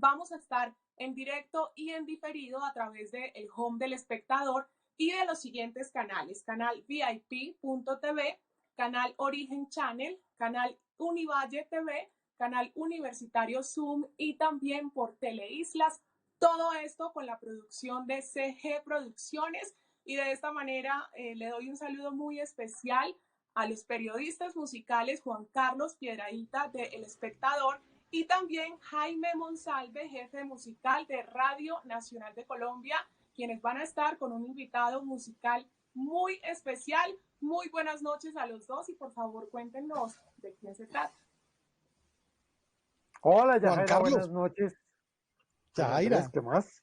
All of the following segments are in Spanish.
vamos a estar en directo y en diferido a través del home del espectador y de los siguientes canales: canal VIP.tv, canal Origen Channel, canal Univalle TV, canal Universitario Zoom y también por Teleislas. Todo esto con la producción de CG Producciones. Y de esta manera le doy un saludo muy especial a los periodistas musicales Juan Carlos Piedrahita de El Espectador y también Jaime Monsalve, jefe musical de Radio Nacional de Colombia, quienes van a estar con un invitado musical muy especial. Muy buenas noches a los dos y por favor cuéntenos de quién se trata. Hola, Juan Yajaira, buenas Carlos. noches. Yajaira, ¿Qué más?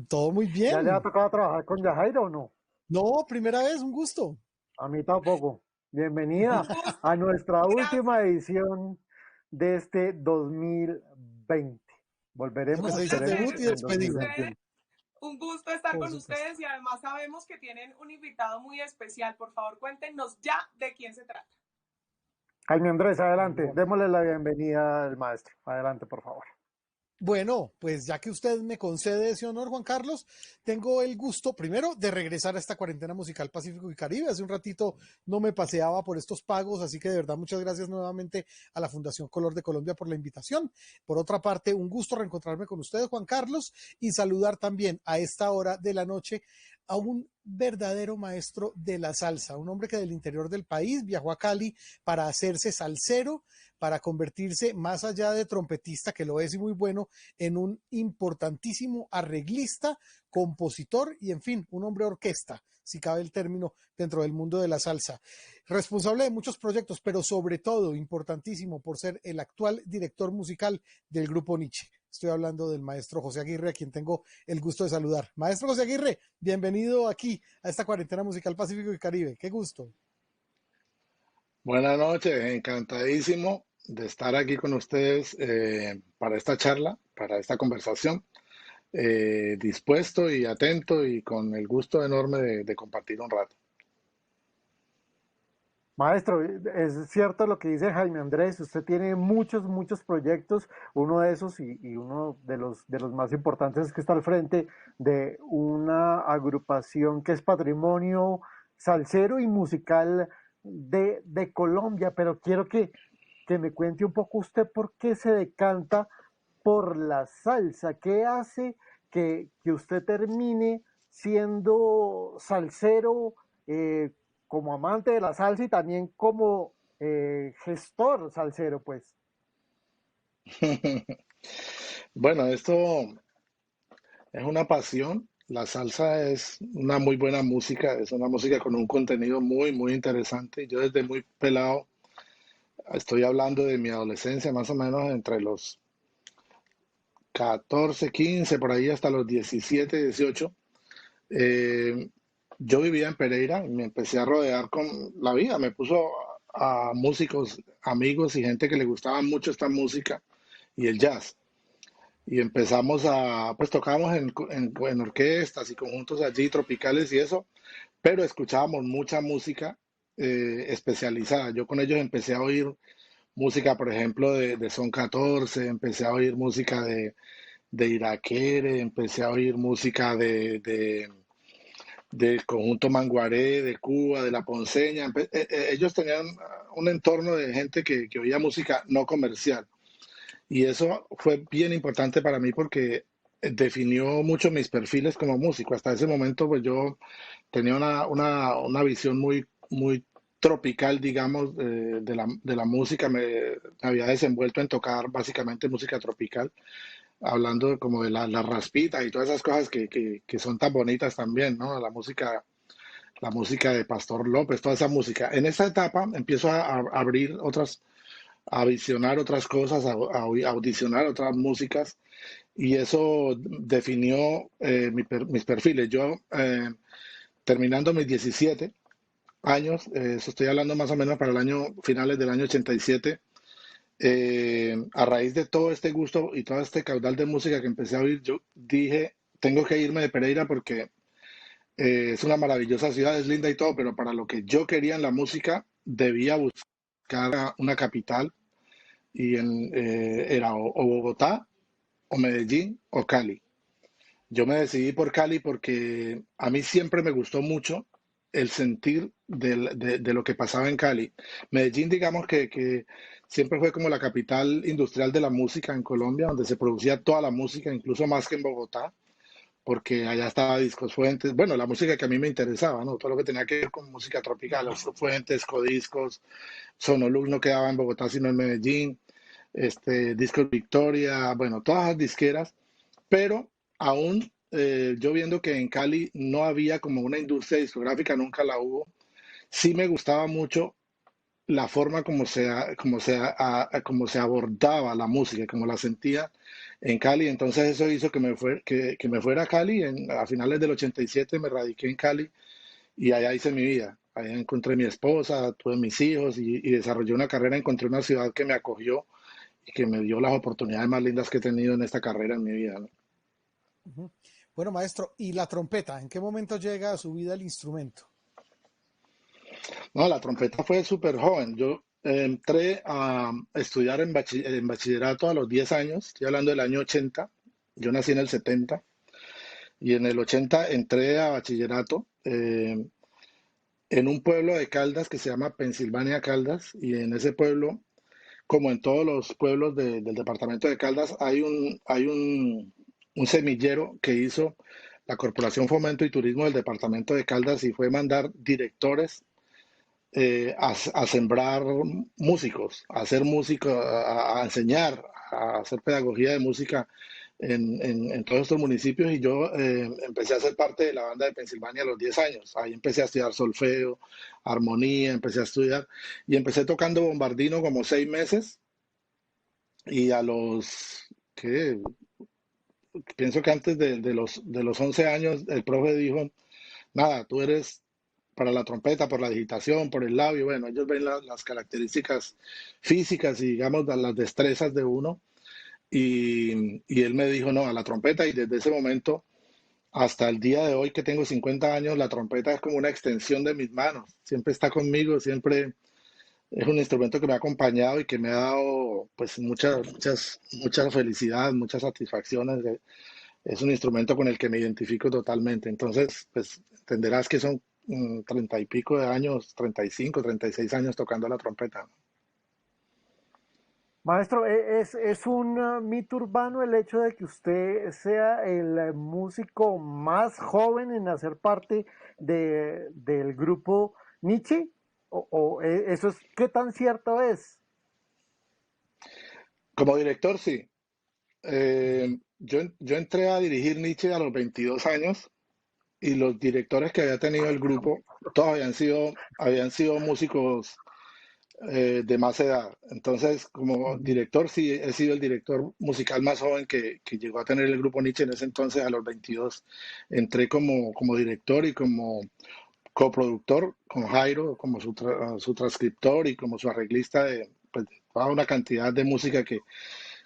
todo muy ¿Ya le ha bien. tocado trabajar con Yajaira o no? No, primera vez, un gusto. A mí tampoco. Bienvenida a nuestra última edición de este 2020. Lo Volveremos, que se dice esperemos, debut y en despedida. 2021. Un gusto estar Por con supuesto. ustedes y además sabemos que tienen un invitado muy especial. Por favor, cuéntenos ya de quién se trata. Jaime Andrés, adelante. Démosle la bienvenida al maestro. Adelante, por favor. Bueno, pues ya que usted me concede ese honor, Juan Carlos, tengo el gusto primero de regresar a esta cuarentena musical Pacífico y Caribe. Hace un ratito no me paseaba por estos pagos, así que de verdad muchas gracias nuevamente a la Fundación Color de Colombia por la invitación. Por otra parte, un gusto reencontrarme con ustedes, Juan Carlos, y saludar también a esta hora de la noche a un verdadero maestro de la salsa, un hombre que del interior del país viajó a Cali para hacerse salsero, para convertirse, más allá de trompetista, que lo es y muy bueno, en un importantísimo arreglista, compositor y, en fin, un hombre orquesta, si cabe el término, dentro del mundo de la salsa. Responsable de muchos proyectos, pero sobre todo importantísimo por ser el actual director musical del grupo Nietzsche. Estoy hablando del maestro José Aguirre, a quien tengo el gusto de saludar. Maestro José Aguirre, bienvenido aquí a esta cuarentena musical Pacífico y Caribe. Qué gusto. Buenas noches, encantadísimo de estar aquí con ustedes para esta charla, para esta conversación, dispuesto y atento y con el gusto enorme de compartir un rato. Maestro, es cierto lo que dice Jaime Andrés, usted tiene muchos proyectos, uno de esos y uno de los más importantes es que está al frente de una agrupación que es patrimonio salsero y musical de Colombia, pero quiero que me cuente un poco usted por qué se decanta por la salsa, qué hace que usted termine siendo salsero, eh, como amante de la salsa y también como gestor salsero, pues. Bueno, esto es una pasión. La salsa es una muy buena música, es una música con un contenido muy interesante. Yo desde muy pelado, estoy hablando de mi adolescencia, más o menos entre los 14, 15, por ahí hasta los 17, 18. Eh, yo vivía en Pereira y me empecé a rodear con la vida. Me puso a músicos, amigos y gente que le gustaba mucho esta música y el jazz. Y empezamos pues tocábamos en orquestas y conjuntos allí tropicales y eso, pero escuchábamos mucha música especializada. Yo con ellos empecé a oír música, por ejemplo, de Son 14, empecé a oír música de Irakere, empecé a oír música del conjunto Manguaré, de Cuba, de La Ponceña. Ellos tenían un entorno de gente que oía música no comercial. Y eso fue bien importante para mí porque definió mucho mis perfiles como músico. Hasta ese momento, pues yo tenía una visión muy tropical, digamos, de la música. Me había desenvuelto en tocar básicamente música tropical, hablando como de las raspitas y todas esas cosas que son tan bonitas también, ¿no? La música de Pastor López, toda esa música. En esta etapa empiezo a abrir a visionar otras cosas, a audicionar otras músicas, y eso definió mis perfiles. Yo, terminando mis 17 años, eso estoy hablando más o menos para el año, finales del año 87, a raíz de todo este gusto y todo este caudal de música que empecé a oír, yo dije, tengo que irme de Pereira porque es una maravillosa ciudad, es linda y todo, pero para lo que yo quería en la música, debía buscar una capital y era o Bogotá o Medellín o Cali. Yo me decidí por Cali porque a mí siempre me gustó mucho el sentir de lo que pasaba en Cali. Medellín, digamos que siempre fue como la capital industrial de la música en Colombia, donde se producía toda la música, incluso más que en Bogotá, porque allá estaba Discos Fuentes, bueno, la música que a mí me interesaba, ¿no? Todo lo que tenía que ver con música tropical, los Fuentes, Codiscos, Sonolux no quedaba en Bogotá, sino en Medellín, Discos Victoria, bueno, todas las disqueras, pero aún yo viendo que en Cali no había como una industria discográfica, nunca la hubo, sí me gustaba mucho la forma como se abordaba la música, como la sentía en Cali. Entonces eso hizo que me fuera a Cali. A finales del 87 me radiqué en Cali y allá hice mi vida. Allá encontré mi esposa, tuve mis hijos y desarrollé una carrera. Encontré una ciudad que me acogió y que me dio las oportunidades más lindas que he tenido en esta carrera en mi vida, ¿no? Ujú. Bueno, maestro, ¿y la trompeta? ¿En qué momento llega a su vida el instrumento? No, la trompeta fue súper joven. Yo entré a estudiar en bachillerato a los 10 años, estoy hablando del año 80. Yo nací en el 70 y en el 80 entré a bachillerato en un pueblo de Caldas que se llama Pensilvania Caldas, y en ese pueblo, como en todos los pueblos del departamento de Caldas, hay un semillero que hizo la Corporación Fomento y Turismo del departamento de Caldas, y fue mandar directores a sembrar músicos, a hacer música, a enseñar, a hacer pedagogía de música en todos estos municipios. Y yo empecé a ser parte de la banda de Pensilvania a los 10 años. Ahí empecé a estudiar solfeo, armonía, empecé a estudiar y empecé tocando bombardino como 6 meses, y a los, ¿qué? Pienso que antes de los 11 años el profe dijo, nada, tú eres para la trompeta, por la digitación, por el labio. Bueno, ellos ven las características físicas y digamos las destrezas de uno. Y él me dijo, no, a la trompeta. Y desde ese momento hasta el día de hoy, que tengo 50 años, la trompeta es como una extensión de mis manos. Siempre está conmigo, siempre es un instrumento que me ha acompañado y que me ha dado pues mucha felicidad, muchas satisfacciones. Es un instrumento con el que me identifico totalmente. Entonces, pues entenderás que son 30 y pico de años, 35, 36 años tocando la trompeta. Maestro, es un mito urbano el hecho de que usted sea el músico más joven en hacer parte del grupo Nietzsche? ¿ eso es qué tan cierto es? Como director, sí. Yo entré a dirigir Nietzsche a los 22 años, y los directores que había tenido el grupo, todos habían sido músicos de más edad. Entonces, como Ujú. director, sí he sido el director musical más joven que llegó a tener el grupo Nietzsche en ese entonces, a los 22. Entré como director y como coproductor con Jairo, como su transcriptor y como su arreglista de, pues, de toda una cantidad de música que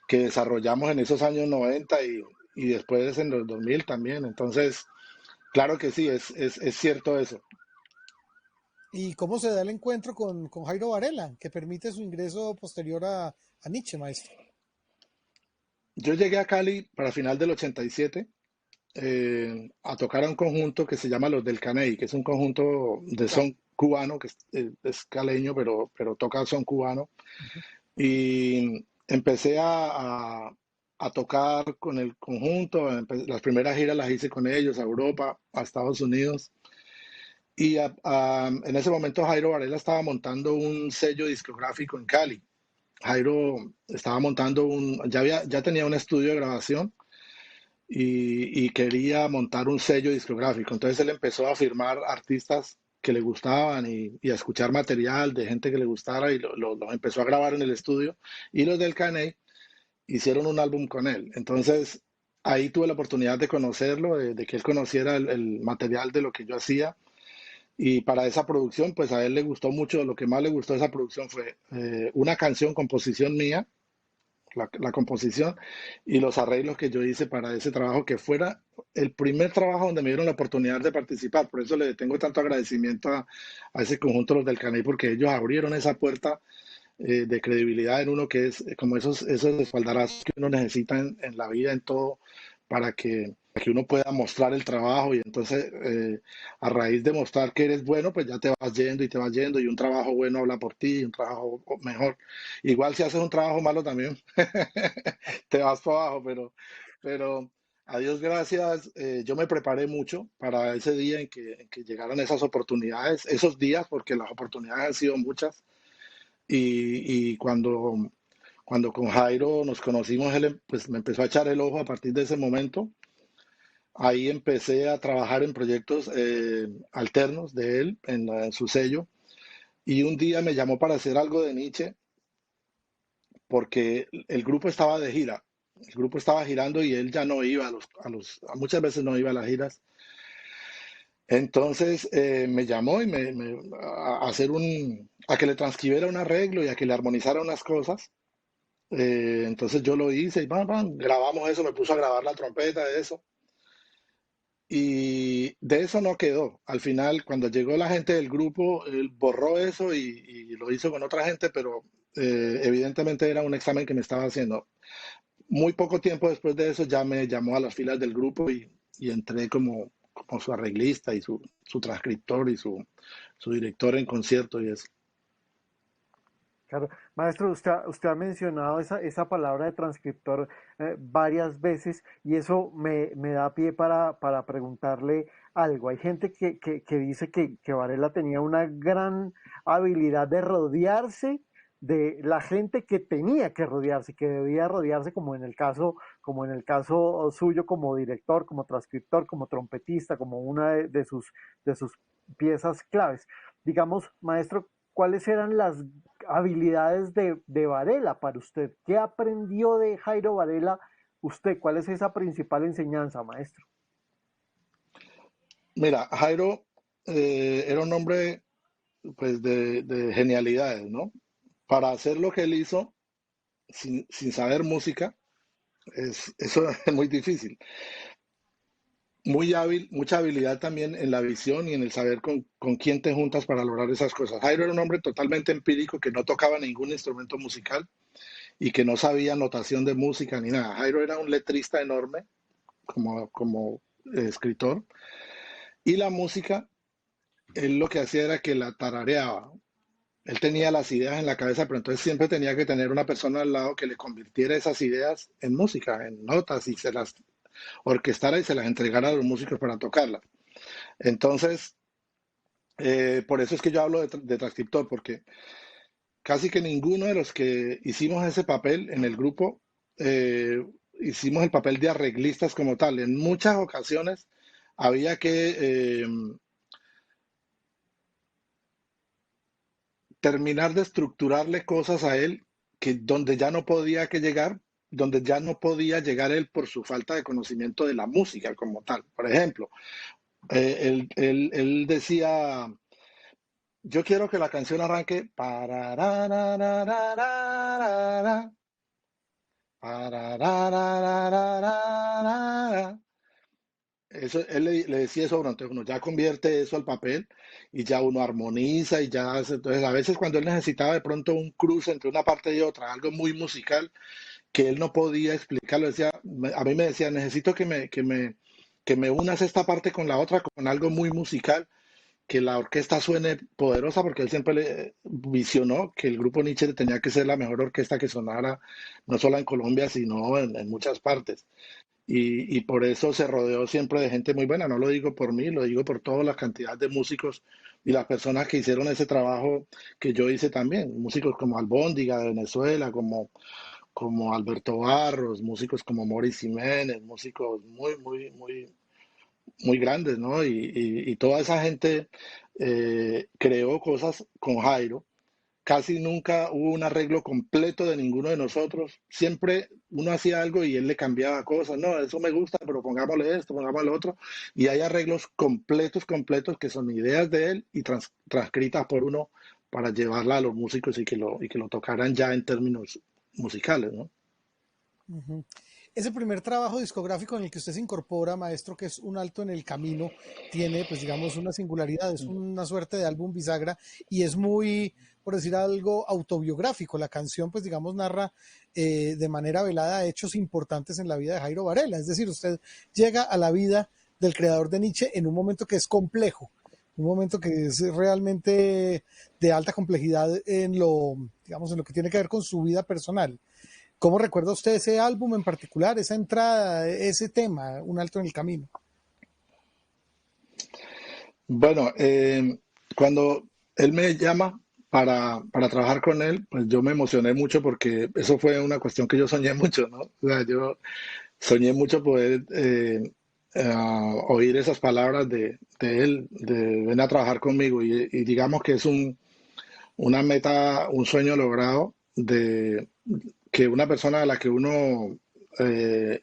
desarrollamos en esos años 90 y después en los 2000 también. Entonces, claro que sí, es cierto eso. ¿Y cómo se da el encuentro con Jairo Varela, que permite su ingreso posterior a Nietzsche, maestro? Yo llegué a Cali para final del 87 a tocar a un conjunto que se llama Los del Caney, que es un conjunto de son cubano, que es caleño, pero toca son cubano. Ujú. Y empecé a tocar con el conjunto. Las primeras giras las hice con ellos a Europa, a Estados Unidos. Y en ese momento Jairo Varela estaba montando un sello discográfico en Cali. Jairo estaba montando ya tenía un estudio de grabación y quería montar un sello discográfico. Entonces él empezó a firmar artistas que le gustaban y a escuchar material de gente que le gustara, y los empezó a grabar en el estudio. Y los del Caney hicieron un álbum con él. Entonces ahí tuve la oportunidad de conocerlo, de que él conociera el material de lo que yo hacía. Y para esa producción, pues a él le gustó mucho. Lo que más le gustó de esa producción fue una canción, composición mía, la composición y los arreglos que yo hice para ese trabajo, que fuera el primer trabajo donde me dieron la oportunidad de participar. Por eso le tengo tanto agradecimiento a ese conjunto, los del Caney, porque ellos abrieron esa puerta de credibilidad en uno, que es como esos espaldarazos que uno necesita en la vida, en todo, para que uno pueda mostrar el trabajo y entonces a raíz de mostrar que eres bueno, pues ya te vas yendo y te vas yendo y un trabajo bueno habla por ti, y un trabajo mejor. Igual si haces un trabajo malo también, te vas para abajo, pero a Dios gracias, yo me preparé mucho para ese día en que llegaran esas oportunidades, esos días, porque las oportunidades han sido muchas. Y cuando con Jairo nos conocimos, él pues me empezó a echar el ojo a partir de ese momento. Ahí empecé a trabajar en proyectos alternos de él, en su sello. Y un día me llamó para hacer algo de Nietzsche, porque el grupo estaba de gira. El grupo estaba girando y él ya no iba muchas veces no iba a las giras. Entonces me llamó y a hacer a que le transcribiera un arreglo y a que le armonizara unas cosas. Entonces yo lo hice y grabamos eso, me puso a grabar la trompeta de eso. Y de eso no quedó. Al final, cuando llegó la gente del grupo, él borró eso y lo hizo con otra gente, pero evidentemente era un examen que me estaba haciendo. Muy poco tiempo después de eso ya me llamó a las filas del grupo y entré como su arreglista y su transcriptor y su director en concierto y eso. Claro, maestro, usted ha mencionado esa palabra de transcriptor varias veces y eso me da pie para preguntarle algo. Hay gente que dice que Varela tenía una gran habilidad de rodearse de la gente que tenía que rodearse, que debía rodearse, como en el caso suyo como director, como transcriptor, como trompetista, como una de sus piezas claves. Digamos, maestro, ¿cuáles eran las habilidades de Varela para usted? ¿Qué aprendió de Jairo Varela usted? ¿Cuál es esa principal enseñanza, maestro? Mira, Jairo era un hombre pues de genialidades, ¿no? Para hacer lo que él hizo sin saber música, eso es muy difícil. Muy hábil, mucha habilidad también en la visión y en el saber con quién te juntas para lograr esas cosas. Jairo era un hombre totalmente empírico que no tocaba ningún instrumento musical y que no sabía notación de música ni nada. Jairo era un letrista enorme como escritor y la música, él lo que hacía era que la tarareaba. Él tenía las ideas en la cabeza, pero entonces siempre tenía que tener una persona al lado que le convirtiera esas ideas en música, en notas y se las orquestara y se las entregara a los músicos para tocarlas. Entonces, por eso es que yo hablo de transcriptor, porque casi que ninguno de los que hicimos ese papel en el grupo hicimos el papel de arreglistas como tal. En muchas ocasiones había que terminar de estructurarle cosas a él que donde ya no podía que llegar, donde ya no podía llegar él por su falta de conocimiento de la música como tal. Por ejemplo, él decía, yo quiero que la canción arranque pararararararara, pararararararara. Eso, él le decía eso, bueno, entonces uno ya convierte eso al papel y ya uno armoniza y ya hace, entonces a veces cuando él necesitaba de pronto un cruce entre una parte y otra, algo muy musical que él no podía explicarlo, decía, a mí me decía, necesito que me unas esta parte con la otra, con algo muy musical, que la orquesta suene poderosa, porque él siempre le visionó que el grupo Nietzsche tenía que ser la mejor orquesta que sonara, no solo en Colombia, sino en muchas partes. Y por eso se rodeó siempre de gente muy buena. No lo digo por mí, lo digo por toda la cantidad de músicos y las personas que hicieron ese trabajo que yo hice también. Músicos como Albóndiga de Venezuela, como Alberto Barros, músicos como Morris Jiménez, músicos muy, muy, muy, muy grandes, ¿no? Y toda esa gente creó cosas con Jairo. Casi nunca hubo un arreglo completo de ninguno de nosotros. Siempre uno hacía algo y él le cambiaba cosas. No, eso me gusta, pero pongámosle esto, pongámosle lo otro. Y hay arreglos completos, completos, que son ideas de él y transcritas por uno para llevarla a los músicos y que lo tocaran ya en términos musicales, ¿no? Ujú. Ese primer trabajo discográfico en el que usted se incorpora, maestro, que es Un alto en el camino, tiene, pues digamos, una singularidad, es una suerte de álbum bisagra y es muy, por decir algo, autobiográfico. La canción, pues digamos, narra de manera velada hechos importantes en la vida de Jairo Varela. Es decir, usted llega a la vida del creador de Nietzsche en un momento que es complejo, un momento que es realmente de alta complejidad en lo, digamos, en lo que tiene que ver con su vida personal. ¿Cómo recuerda usted ese álbum en particular, esa entrada, ese tema, Un alto en el camino? Bueno, cuando él me llama para trabajar con él, pues yo me emocioné mucho porque eso fue una cuestión que yo soñé mucho, ¿no? O sea, yo soñé mucho poder oír esas palabras de él, de ven a trabajar conmigo y digamos que es una meta, un sueño logrado de que una persona a la que uno eh,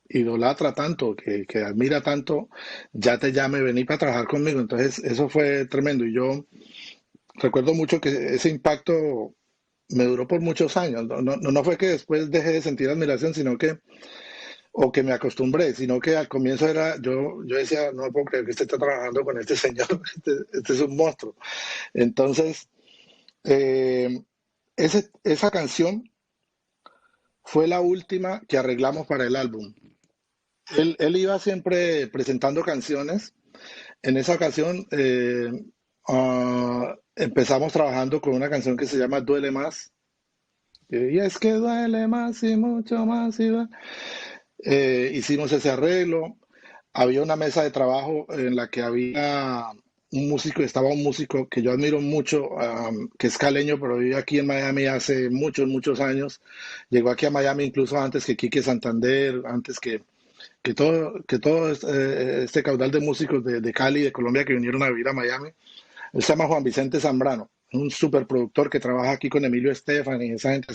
idolatra tanto, que admira tanto, ya te llame, vení para trabajar conmigo. Entonces, eso fue tremendo. Y yo recuerdo mucho que ese impacto me duró por muchos años. No fue que después dejé de sentir admiración, sino que, o que me acostumbré, sino que al comienzo era, yo decía, no puedo creer que usted está trabajando con este señor, este es un monstruo. Entonces, eh, esa canción fue la última que arreglamos para el álbum. Él iba siempre presentando canciones. En esa ocasión empezamos trabajando con una canción que se llama Duele Más. Y es que duele más y mucho más. Hicimos ese arreglo. Había una mesa de trabajo en la que había estaba un músico que yo admiro mucho, que es caleño, pero vive aquí en Miami hace muchos, muchos años. Llegó aquí a Miami incluso antes que Quique Santander, antes que todo este caudal de músicos de Cali, de Colombia, que vinieron a vivir a Miami. Él se llama Juan Vicente Zambrano, un superproductor que trabaja aquí con Emilio Estefan y esa gente.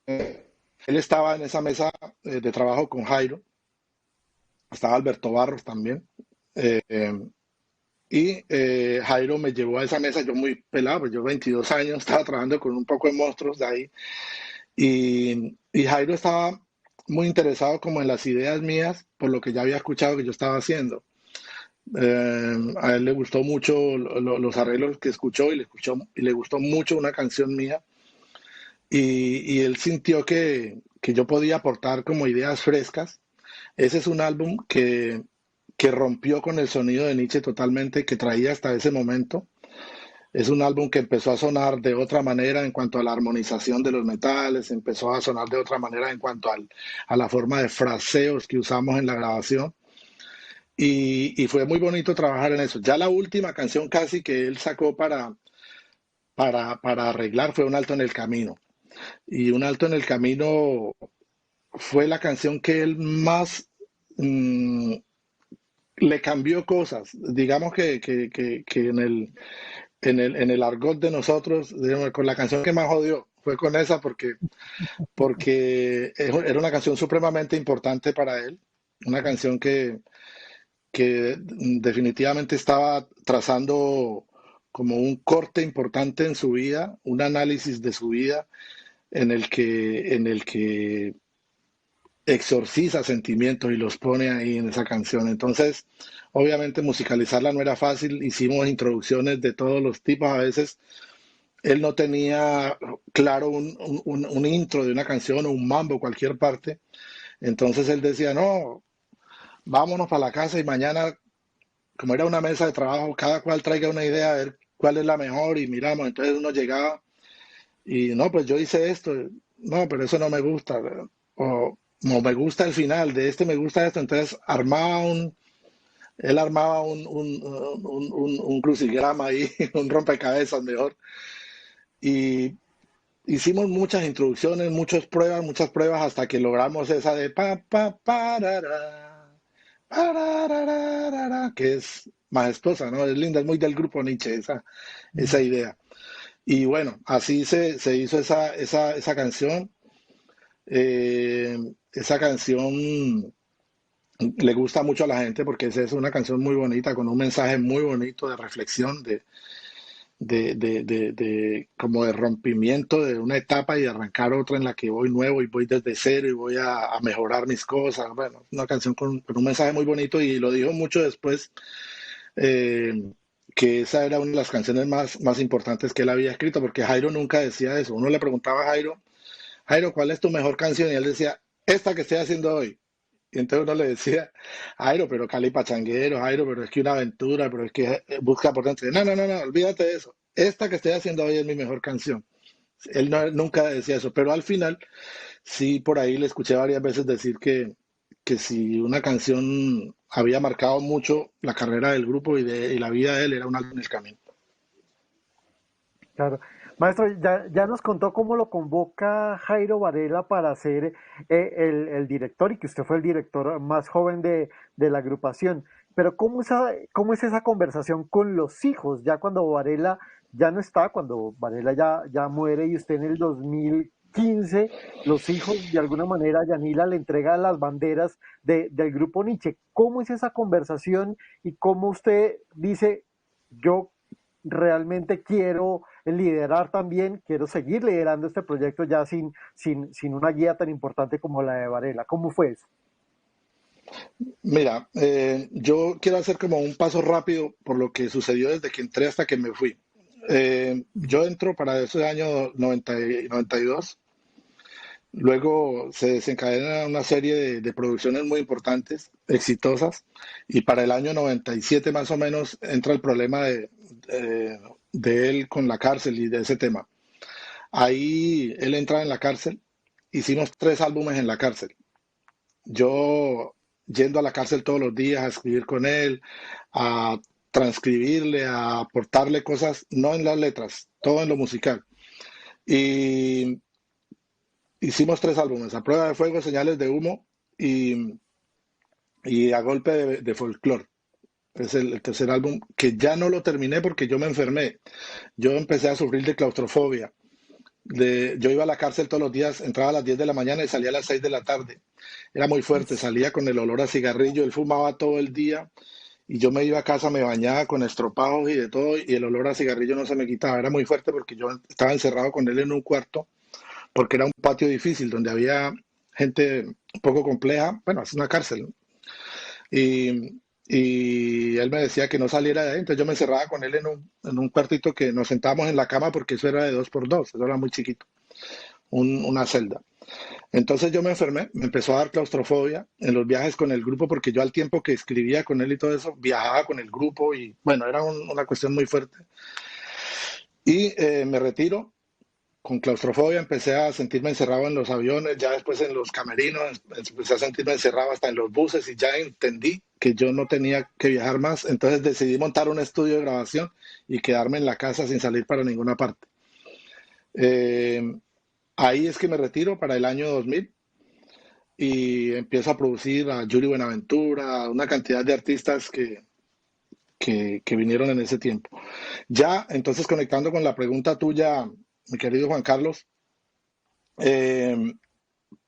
Él estaba en esa mesa de trabajo con Jairo, estaba Alberto Barros también. eh, Jairo me llevó a esa mesa, yo muy pelado, pues yo 22 años, estaba trabajando con un poco de monstruos de ahí. Y Jairo estaba muy interesado como en las ideas mías por lo que ya había escuchado que yo estaba haciendo. A él le gustó mucho los arreglos que escuchó y le gustó mucho una canción mía y él sintió que yo podía aportar como ideas frescas. Ese es un álbum que rompió con el sonido de Nietzsche totalmente que traía hasta ese momento. Es un álbum que empezó a sonar de otra manera en cuanto a la armonización de los metales, empezó a sonar de otra manera en cuanto a la forma de fraseos que usamos en la grabación. Y fue muy bonito trabajar en eso. Ya la última canción casi que él sacó para arreglar fue Un alto en el camino. Y Un alto en el camino fue la canción que él más le cambió cosas. Digamos que en el argot de nosotros, digamos, con la canción que más odió, fue con esa porque era una canción supremamente importante para él, una canción que definitivamente estaba trazando como un corte importante en su vida, un análisis de su vida en el que exorciza sentimientos y los pone ahí en esa canción. Entonces, obviamente musicalizarla no era fácil, hicimos introducciones de todos los tipos, a veces él no tenía claro un intro de una canción o un mambo, cualquier parte, entonces él decía, no, vámonos para la casa y mañana, como era una mesa de trabajo, cada cual traiga una idea a ver cuál es la mejor y miramos, entonces uno llegaba y no, pues yo hice esto, no, pero eso no me gusta, o no me gusta el final, de este me gusta esto, entonces él armaba un crucigrama ahí, un rompecabezas mejor, y hicimos muchas introducciones, muchas pruebas hasta que logramos esa de pararara, que es majestuosa, ¿no? Es linda, es muy del grupo Nietzsche esa idea. Y bueno, así se hizo esa canción. Esa canción le gusta mucho a la gente porque esa es una canción muy bonita, con un mensaje muy bonito de reflexión, como de rompimiento de una etapa y arrancar otra en la que voy nuevo y voy desde cero y voy a mejorar mis cosas. Bueno, una canción con un mensaje muy bonito y lo dijo mucho después, eh, que esa era una de las canciones más importantes que él había escrito, porque Jairo nunca decía eso. Uno le preguntaba a Jairo, Jairo, ¿cuál es tu mejor canción? Y él decía, esta que estoy haciendo hoy. Y entonces uno le decía, Jairo, pero Cali Pachanguero, Jairo, pero es que una aventura, pero es que busca por dentro. No, no, no, no, olvídate de eso. Esta que estoy haciendo hoy es mi mejor canción. Él nunca decía eso, pero al final sí por ahí le escuché varias veces decir que si una canción había marcado mucho la carrera del grupo y la vida de él, era un álbum en el camino. Claro. Maestro, ya nos contó cómo lo convoca Jairo Varela para ser el director y que usted fue el director más joven de la agrupación. Pero cómo es esa conversación con los hijos? Ya cuando Varela ya no está, cuando Varela ya muere y usted en el 2015, los hijos de alguna manera, Yanila le entrega las banderas del grupo Nietzsche. ¿Cómo es esa conversación y cómo usted dice, yo realmente quiero liderar también, quiero seguir liderando este proyecto ya sin una guía tan importante como la de Varela? ¿Cómo fue eso? Mira, yo quiero hacer como un paso rápido por lo que sucedió desde que entré hasta que me fui. Yo entro para ese año 92. Luego se desencadena una serie de producciones muy importantes, exitosas, y para el año 97 más o menos entra el problema de él con la cárcel y de ese tema. Ahí él entra en la cárcel, hicimos 3 álbumes en la cárcel. Yo yendo a la cárcel todos los días a escribir con él, a transcribirle, a aportarle cosas, no en las letras, todo en lo musical. Y hicimos 3 álbumes, A Prueba de Fuego, Señales de Humo y, y A Golpe de Folclor. Es el tercer álbum que ya no lo terminé porque yo me enfermé. Yo empecé a sufrir de claustrofobia. Yo iba a la cárcel todos los días, entraba a las 10 de la mañana y salía a las 6 de la tarde. Era muy fuerte, salía con el olor a cigarrillo, él fumaba todo el día y yo me iba a casa, me bañaba con estropajos y de todo y el olor a cigarrillo no se me quitaba. Era muy fuerte porque yo estaba encerrado con él en un cuarto porque era un patio difícil donde había gente un poco compleja. Bueno, es una cárcel, ¿no? Y, y él me decía que no saliera de ahí, entonces yo me encerraba con él en un cuartito que nos sentábamos en la cama porque eso era de 2x2, eso era muy chiquito, una celda. Entonces yo me enfermé, me empezó a dar claustrofobia en los viajes con el grupo porque yo al tiempo que escribía con él y todo eso, viajaba con el grupo y bueno, era una cuestión muy fuerte. Y me retiro con claustrofobia, empecé a sentirme encerrado en los aviones, ya después en los camerinos, empecé a sentirme encerrado hasta en los buses y ya entendí que yo no tenía que viajar más, entonces decidí montar un estudio de grabación y quedarme en la casa sin salir para ninguna parte. Eh, Ahí es que me retiro para el año 2000 y empiezo a producir a Yuri Buenaventura, una cantidad de artistas que vinieron en ese tiempo. Ya, entonces conectando con la pregunta tuya, mi querido Juan Carlos, eh,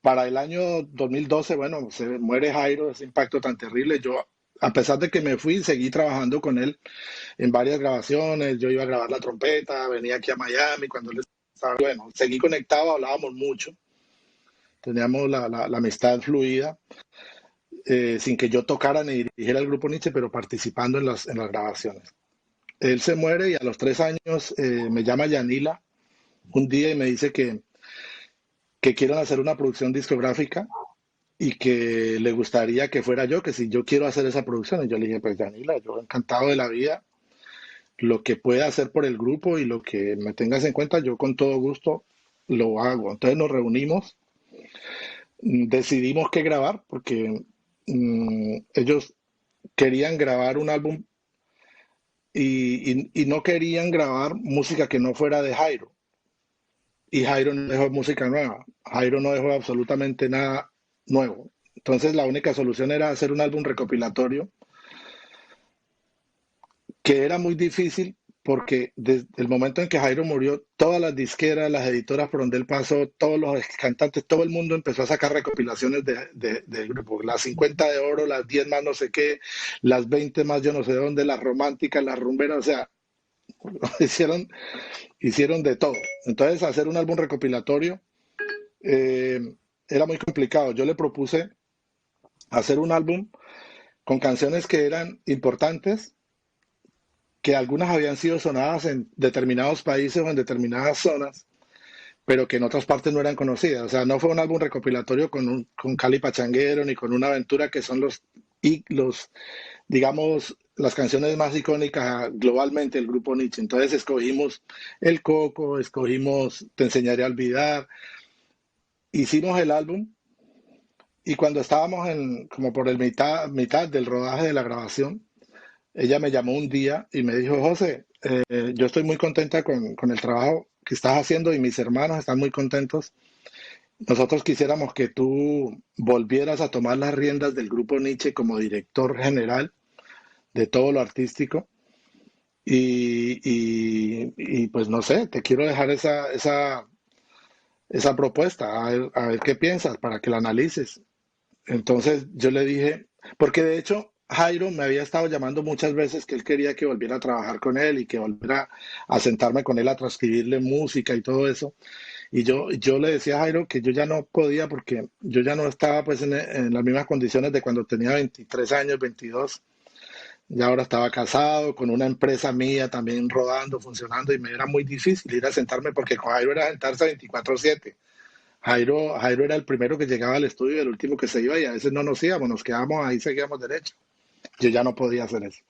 para el año 2012, bueno, se muere Jairo, ese impacto tan terrible. Yo, a pesar de que me fui, seguí trabajando con él en varias grabaciones. Yo iba a grabar la trompeta, venía aquí a Miami cuando él estaba, bueno, seguí conectado, hablábamos mucho, teníamos la amistad fluida, sin que yo tocara ni dirigiera el grupo Nietzsche, pero participando en las grabaciones. Él se muere y a los 3 años me llama Yanila un día y me dice que quieren hacer una producción discográfica y que le gustaría que fuera yo, que si yo quiero hacer esa producción. Y yo le dije, pues Yanila, yo encantado de la vida, lo que pueda hacer por el grupo y lo que me tengas en cuenta, yo con todo gusto lo hago. Entonces nos reunimos, decidimos qué grabar, porque ellos querían grabar un álbum y no querían grabar música que no fuera de Jairo. Y Jairo no dejó música nueva. Jairo no dejó absolutamente nada nuevo. Entonces la única solución era hacer un álbum recopilatorio, que era muy difícil porque desde el momento en que Jairo murió, todas las disqueras, las editoras por donde él pasó, todos los cantantes, todo el mundo empezó a sacar recopilaciones del grupo. Las 50 de oro, las 10 más no sé qué, las 20 más yo no sé dónde, las románticas, las rumberas, o sea, hicieron, hicieron de todo. Entonces, hacer un álbum recopilatorio eh, era muy complicado. Yo le propuse hacer un álbum con canciones que eran importantes, que algunas habían sido sonadas en determinados países o en determinadas zonas, pero que en otras partes no eran conocidas. O sea, no fue un álbum recopilatorio con Cali Pachanguero ni con Una Aventura, que son los, digamos, las canciones más icónicas globalmente del grupo Nietzsche. Entonces escogimos El Coco, escogimos Te enseñaré a olvidar, hicimos el álbum y cuando estábamos como por el mitad del rodaje de la grabación, ella me llamó un día y me dijo, José, yo estoy muy contenta con el trabajo que estás haciendo y mis hermanos están muy contentos. Nosotros quisiéramos que tú volvieras a tomar las riendas del grupo Nietzsche como director general de todo lo artístico. Y pues no sé, te quiero dejar esa propuesta, a ver qué piensas para que la analices. Entonces yo le dije, porque de hecho Jairo me había estado llamando muchas veces que él quería que volviera a trabajar con él y que volviera a sentarme con él a transcribirle música y todo eso. Y yo le decía a Jairo que yo ya no podía porque yo ya no estaba pues en las mismas condiciones de cuando tenía 23 años, 22. Ya ahora estaba casado con una empresa mía también rodando, funcionando y me era muy difícil ir a sentarme porque con Jairo era sentarse 24/7. Jairo era el primero que llegaba al estudio y el último que se iba y a veces no nos íbamos, nos quedábamos ahí, seguíamos derecho. Yo ya no podía hacer eso.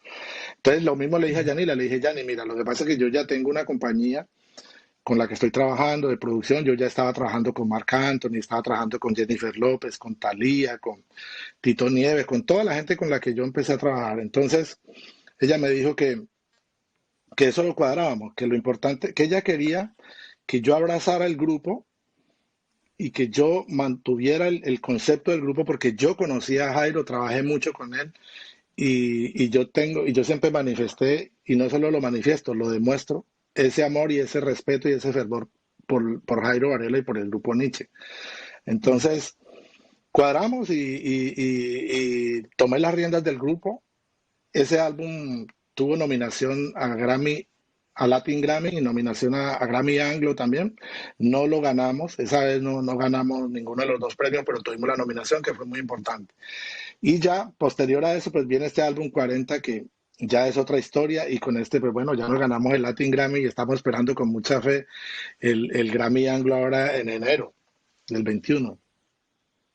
Entonces lo mismo le dije a Yanila, le dije, Yani, mira, lo que pasa es que yo ya tengo una compañía con la que estoy trabajando de producción, yo ya estaba trabajando con Marc Anthony, estaba trabajando con Jennifer López, con Thalía, con Tito Nieves, con toda la gente con la que yo empecé a trabajar. Entonces ella me dijo que eso lo cuadrábamos, que lo importante, que ella quería que yo abrazara el grupo y que yo mantuviera el concepto del grupo porque yo conocía a Jairo, trabajé mucho con él y yo siempre manifesté, y no solo lo manifiesto, lo demuestro, ese amor y ese respeto y ese fervor por Jairo Varela y por el grupo Nietzsche. Entonces, cuadramos y tomé las riendas del grupo. Ese álbum tuvo nominación a Grammy, a Latin Grammy y nominación a Grammy Anglo también. No lo ganamos, esa vez no ganamos ninguno de los dos premios, pero tuvimos la nominación que fue muy importante. Y ya posterior a eso, pues viene este álbum 40 que ya es otra historia y con este, pues bueno, ya nos ganamos el Latin Grammy y estamos esperando con mucha fe el Grammy Anglo ahora en enero del 21.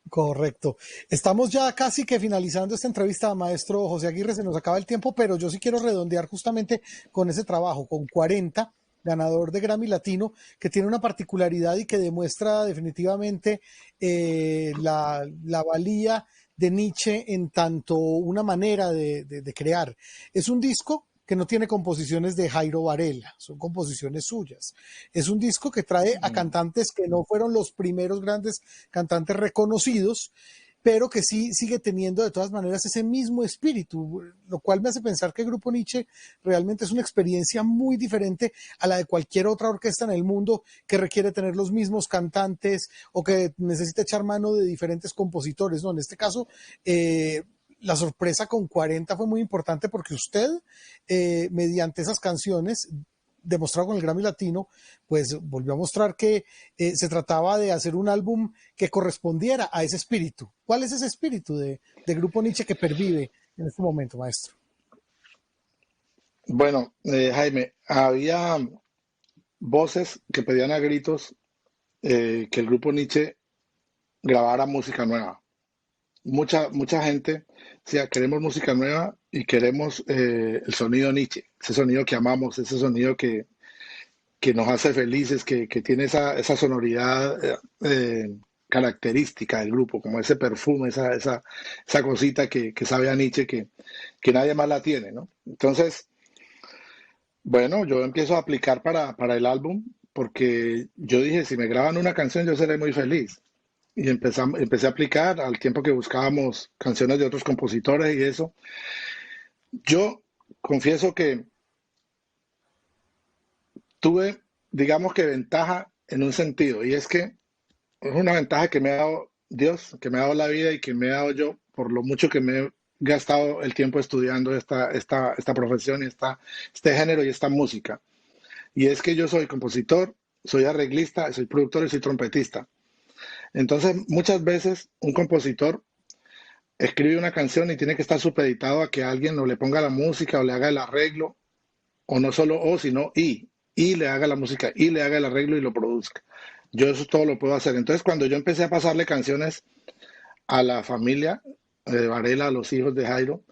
Correcto. Estamos ya casi que finalizando esta entrevista, maestro José Aguirre, se nos acaba el tiempo, pero yo sí quiero redondear justamente con ese trabajo, con 40, ganador de Grammy Latino, que tiene una particularidad y que demuestra definitivamente la valía de Nietzsche en tanto una manera de crear. Es un disco que no tiene composiciones de Jairo Varela, son composiciones suyas. Es un disco que trae a cantantes que no fueron los primeros grandes cantantes reconocidos, pero que sí sigue teniendo de todas maneras ese mismo espíritu, lo cual me hace pensar que el Grupo Nietzsche realmente es una experiencia muy diferente a la de cualquier otra orquesta en el mundo que requiere tener los mismos cantantes o que necesita echar mano de diferentes compositores, ¿no? En este caso, la sorpresa con 40 fue muy importante porque usted, mediante esas canciones, demostrado con el Grammy Latino, pues volvió a mostrar que se trataba de hacer un álbum que correspondiera a ese espíritu. ¿Cuál es ese espíritu de Grupo Nietzsche que pervive en este momento, maestro? Bueno, Jaime, había voces que pedían a gritos que el grupo Nietzsche grabara música nueva. Mucha gente decía, queremos música nueva y queremos el sonido Nietzsche, ese sonido que amamos, ese sonido que nos hace felices, que tiene esa sonoridad característica del grupo, como ese perfume, esa cosita que sabe a Nietzsche que nadie más la tiene, ¿no? Entonces, bueno, yo empiezo a aplicar para el álbum porque yo dije, si me graban una canción yo seré muy feliz. Y empecé a aplicar al tiempo que buscábamos canciones de otros compositores y eso. Yo confieso que tuve, digamos que ventaja en un sentido, y es que es una ventaja que me ha dado Dios, que me ha dado la vida y que me he dado yo por lo mucho que me he gastado el tiempo estudiando esta profesión y este género y esta música. Y es que yo soy compositor, soy arreglista, soy productor y soy trompetista. Entonces, muchas veces un compositor escribe una canción y tiene que estar supeditado a que alguien o le ponga la música o le haga el arreglo, o no solo o, sino y le haga la música y le haga el arreglo y lo produzca. Yo eso todo lo puedo hacer. Entonces, cuando yo empecé a pasarle canciones a la familia de Varela, a los hijos de Jairo,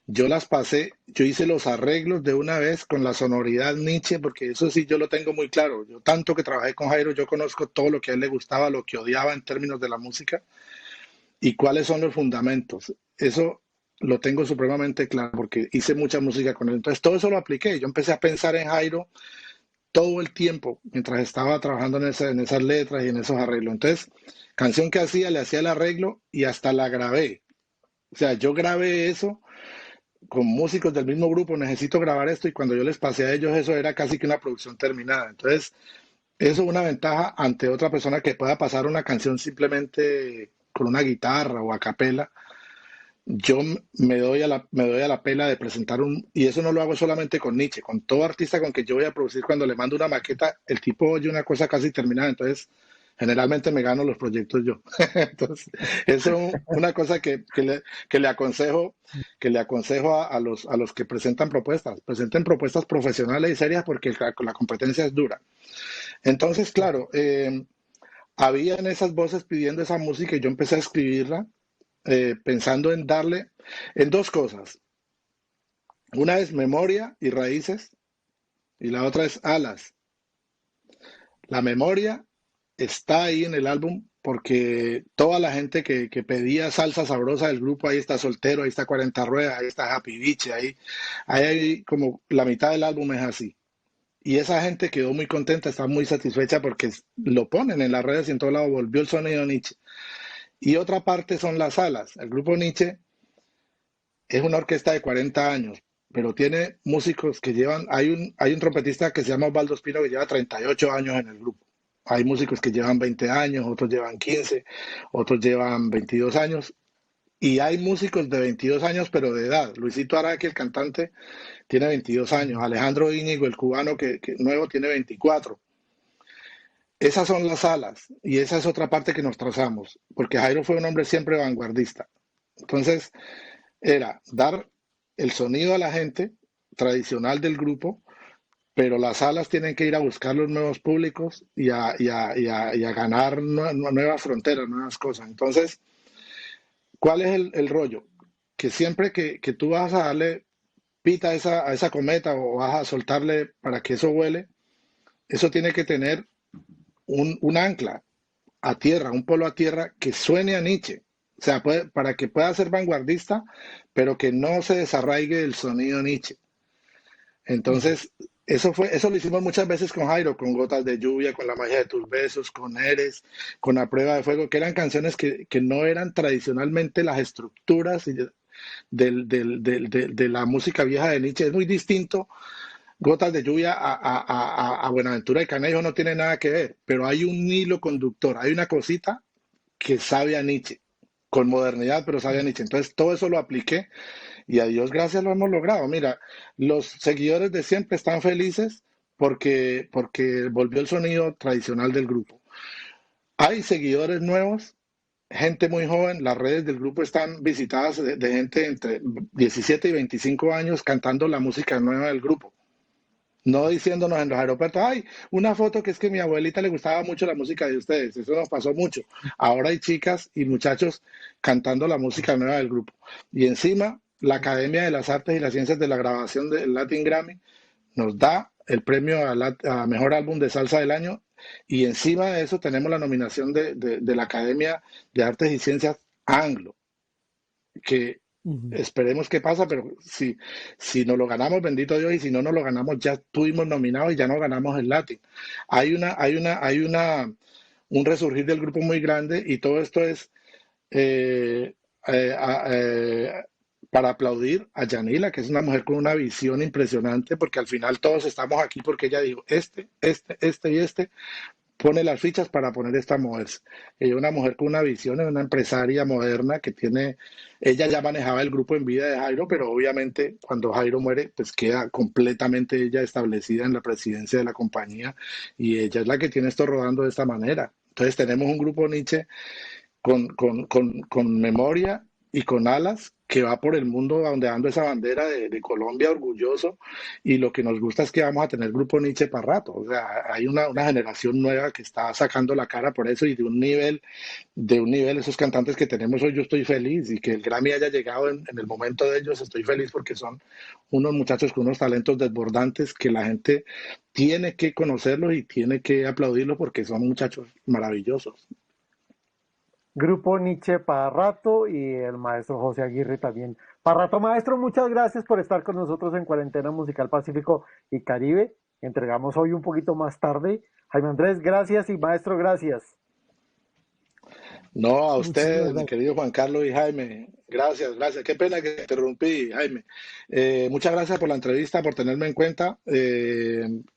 yo las pasé, yo hice los arreglos de una vez con la sonoridad Nietzsche, porque eso sí yo lo tengo muy claro. Yo tanto que trabajé con Jairo, yo conozco todo lo que a él le gustaba, lo que odiaba en términos de la música y cuáles son los fundamentos. Eso lo tengo supremamente claro porque hice mucha música con él. Entonces todo eso lo apliqué. Yo empecé a pensar en Jairo todo el tiempo mientras estaba trabajando en esas letras y en esos arreglos. Entonces, canción que hacía, le hacía el arreglo y hasta la grabé. O sea, yo grabé eso con músicos del mismo grupo, necesito grabar esto y cuando yo les pasé a ellos eso era casi que una producción terminada. Entonces, eso es una ventaja ante otra persona que pueda pasar una canción simplemente con una guitarra o a capela. Yo me doy a la pela de presentar y eso no lo hago solamente con Nietzsche, con todo artista con que yo voy a producir, cuando le mando una maqueta, el tipo oye una cosa casi terminada, entonces generalmente me gano los proyectos yo. Entonces, eso es una cosa que le aconsejo a los que presentan propuestas. Presenten propuestas profesionales y serias porque la competencia es dura. Entonces, claro, habían esas voces pidiendo esa música y yo empecé a escribirla pensando en darle en dos cosas. Una es memoria y raíces y la otra es alas. La memoria está ahí en el álbum porque toda la gente que pedía salsa sabrosa del grupo, ahí está Soltero, ahí está 40 Ruedas, ahí está Happy Beach, ahí como la mitad del álbum es así. Y esa gente quedó muy contenta, está muy satisfecha porque lo ponen en las redes y en todo lado, volvió el sonido Nietzsche. Y otra parte son las alas. El grupo Nietzsche es una orquesta de 40 años, pero tiene músicos que llevan, hay un trompetista que se llama Osvaldo Espino que lleva 38 años en el grupo. Hay músicos que llevan 20 años, otros llevan 15, otros llevan 22 años. Y hay músicos de 22 años, pero de edad. Luisito Araque, el cantante, tiene 22 años. Alejandro Íñigo, el cubano que nuevo, tiene 24. Esas son las alas y esa es otra parte que nos trazamos, porque Jairo fue un hombre siempre vanguardista. Entonces, era dar el sonido a la gente tradicional del grupo, pero las alas tienen que ir a buscar los nuevos públicos y a ganar nuevas fronteras, nuevas cosas. Entonces, ¿cuál es el rollo? Que siempre que tú vas a darle pita a esa cometa o vas a soltarle para que eso vuele, eso tiene que tener un ancla a tierra, un polo a tierra que suene a Nietzsche. O sea, para que pueda ser vanguardista, pero que no se desarraigue el sonido Nietzsche. Entonces, eso lo hicimos muchas veces con Jairo, con Gotas de Lluvia, con La Magia de tus Besos, con Eres, con A Prueba de Fuego, que eran canciones que no eran tradicionalmente las estructuras de la música vieja de Nietzsche. Es muy distinto. Gotas de Lluvia a Buenaventura y Canejo no tiene nada que ver, pero hay un hilo conductor, hay una cosita que sabe a Nietzsche, con modernidad, pero sabe a Nietzsche. Entonces, todo eso lo apliqué y a Dios gracias lo hemos logrado. Mira, los seguidores de siempre están felices porque volvió el sonido tradicional del grupo. Hay seguidores nuevos, gente muy joven, las redes del grupo están visitadas de gente entre 17 y 25 años cantando la música nueva del grupo. No diciéndonos en los aeropuertos, ay, una foto que es que a mi abuelita le gustaba mucho la música de ustedes. Eso nos pasó mucho. Ahora hay chicas y muchachos cantando la música nueva del grupo. Y encima, la Academia de las Artes y las Ciencias de la Grabación del Latin Grammy nos da el premio a Mejor Álbum de Salsa del Año. Y encima de eso tenemos la nominación de la Academia de Artes y Ciencias Anglo, que esperemos que pasa, pero si nos lo ganamos, bendito Dios, y si no nos lo ganamos, ya estuvimos nominados y ya no ganamos el Latin. Hay un resurgir del grupo muy grande y todo esto es eh, eh, eh, para aplaudir a Yanila, que es una mujer con una visión impresionante, porque al final todos estamos aquí porque ella dijo este y este, pone las fichas para poner esta a moverse. Ella es una mujer con una visión, es una empresaria moderna que tiene, ella ya manejaba el grupo en vida de Jairo, pero obviamente cuando Jairo muere, pues queda completamente ella establecida en la presidencia de la compañía y ella es la que tiene esto rodando de esta manera. Entonces tenemos un grupo Nietzsche con memoria y con alas que va por el mundo ondeando esa bandera de Colombia orgulloso y lo que nos gusta es que vamos a tener grupo Nietzsche para rato, o sea, hay una generación nueva que está sacando la cara por eso y de un nivel, esos cantantes que tenemos hoy, yo estoy feliz y que el Grammy haya llegado en el momento de ellos, estoy feliz porque son unos muchachos con unos talentos desbordantes que la gente tiene que conocerlos y tiene que aplaudirlos porque son muchachos maravillosos. Grupo Nietzsche para rato y el maestro José Aguirre también. Para rato, maestro, muchas gracias por estar con nosotros en Cuarentena Musical Pacífico y Caribe. Entregamos hoy un poquito más tarde. Jaime Andrés, gracias y maestro, gracias. No, a Muchísimas ustedes, mi gracias. querido Juan Carlos y Jaime. Gracias, gracias. Qué pena que te interrumpí, Jaime. Muchas gracias por la entrevista, por tenerme en cuenta.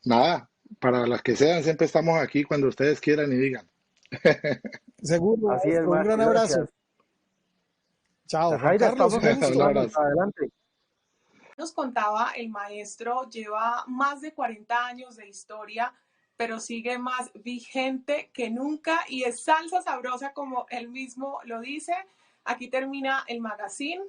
Nada, para las que sean, siempre estamos aquí cuando ustedes quieran y digan. Seguro, Así es, maestro. Un gran maestro, abrazo. gracias. Chao, Juan Jaira, Carlos, estamos un Un gusto. escuchando. abrazo. Adelante. Nos contaba el maestro, lleva más de 40 años de historia, pero sigue más vigente que nunca y es salsa sabrosa como él mismo lo dice. Aquí termina el magazine.